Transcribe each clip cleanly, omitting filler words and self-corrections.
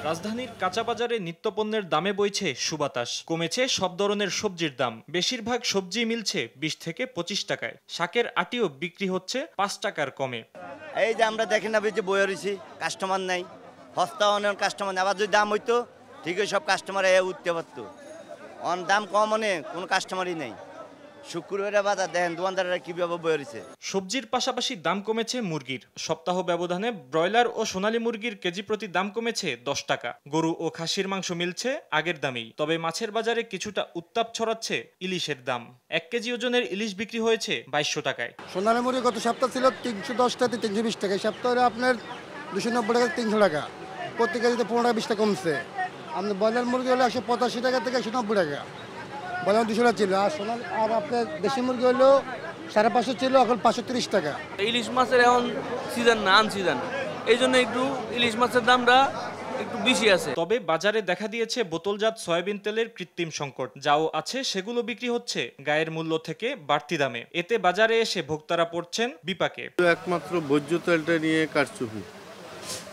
রাজধানীর কাঁচা বাজারে নিত্যপণ্যের দামে বইছে সুবাতাস। কমেছে সব ধরনের সবজির দাম। বেশিরভাগ সবজি মিলছে 20 থেকে 25 টাকায়। শাকের আটিও বিক্রি হচ্ছে 5 টাকার কমে। এই যে আমরা দেখি না যে বই রয়েছি, কাস্টমার নাই, হস্তা অনেক কাস্টমার নেই। আবার যদি দাম হইতো ঠিকই সব কাস্টমার উঠতে পারতো। অন দাম কম অনেক কোনো কাস্টমারই নেই। শুক্রবারে বাজার দেখেন দোকানদাররা কিভাবে বই রয়েছে। সবজির পাশাপাশি দাম কমেছে মুরগির। সপ্তাহ ব্যবধানে ব্রয়লার ও সোনালী মুরগির কেজি প্রতি দাম কমেছে 10 টাকা। গরু ও খাসির মাংস মিলছে আগের দামেই। তবে মাছের বাজারে কিছুটা উত্তাপ ছড়াচ্ছে ইলিশের দাম। 1 কেজি ওজনের ইলিশ বিক্রি হয়েছে 2200 টাকায়। সোনালী মুরগি গত সপ্তাহ ছিল 310 টাকা 320 টাকা। এই সপ্তাহে আপনার 290 টাকা 300 টাকা। প্রতি কেজিতে 15 টাকা 20 টাকা কমছে। আপনার ব্রয়লার মুরগি হলো 185 টাকা থেকে 190 টাকা। ব্রয়লার 200 টাকা ছিল। আর সোনালী আর আপনার দেশি মুরগি হলো 550 ছিল, এখন 530 টাকা। ইলিশ মাছের এখন সিজন না, আনসিজন, এই জন্য একটু ইলিশ মাছের দামটা একটু বেশি আছে। তবে বাজারে দেখা দিয়েছে বোতলজাত সয়াবিন তেলের কৃত্রিম সংকট। যাও আছে সেগুলো বিক্রি হচ্ছে গায়ের মূল্য থেকে বাড়তি দামে। এতে বাজারে এসে ভোক্তারা পড়ছেন বিপাকে। একমাত্র ভোজ্য তেলটা নিয়ে কারচুপি।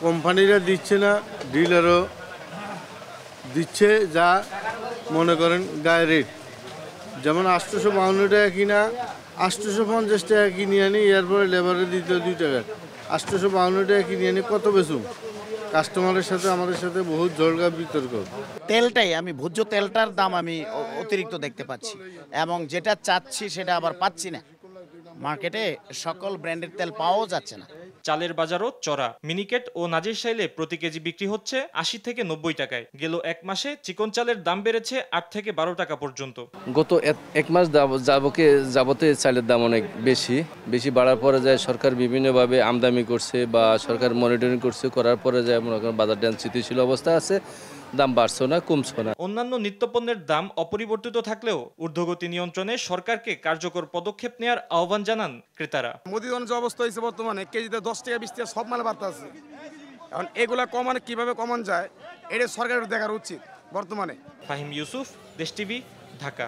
কোম্পানিরা দিচ্ছে না, ডিলারও দিচ্ছে যা মনে করেন গায়ে রেট। যেমন 852 টাকা কিনা 850 টাকা কিনে আনি, এরপরে লেবারে দিতে 2 টাকা। 852 টাকা কিনে আনি কত বেচুম? কাস্টমারের সাথে আমাদের সাথে বহুত ঝগড়া বিতর্ক। তেলটাই আমি ভোজ্য তেলটার দাম আমি অতিরিক্ত দেখতে পাচ্ছি, এবং যেটা চাচ্ছি সেটা আবার পাচ্ছি না। মার্কেটে সকল ব্র্যান্ডের তেল পাওয়াও যাচ্ছে না। চালের বাজারও চড়া। মিনিকেট ও নাজিরশাইলে প্রতি কেজি বিক্রি হচ্ছে 80 থেকে 90 টাকায়। গেল 1 মাসে চিকন চালের দাম বেড়েছে 8 থেকে 12 টাকা পর্যন্ত। গত 1 মাস যাবতে চালের দাম অনেক বেশি বাড়ার পরে যায় সরকার বিভিন্নভাবে আমদানি করছে বা সরকার মনিটরিং করছে, করার পরে যায় মনে করেন বাজারটা স্থিতিশীল অবস্থা আছে, দাম বাড়ছে না, কমছে না। অন্যান্য নিত্যপণ্যের দাম অপরিবর্তিত থাকলেও ঊর্ধ্বগতি নিয়ন্ত্রণে সরকারকে কার্যকর পদক্ষেপ নেওয়ার আহ্বান জানান ক্রেতারা। মুদিদোকানের যে অবস্থা হয়েছে বর্তমানে, কেজিতে 10 টাকা 20 টাকা সব মালে বাড়তে আছে। এখন এগুলা কমানো কিভাবে কমানো যায় এটা সরকারের দেখার উচিত বর্তমানে। ফাহিম ইউসুফ, দেশ টিভি, ঢাকা।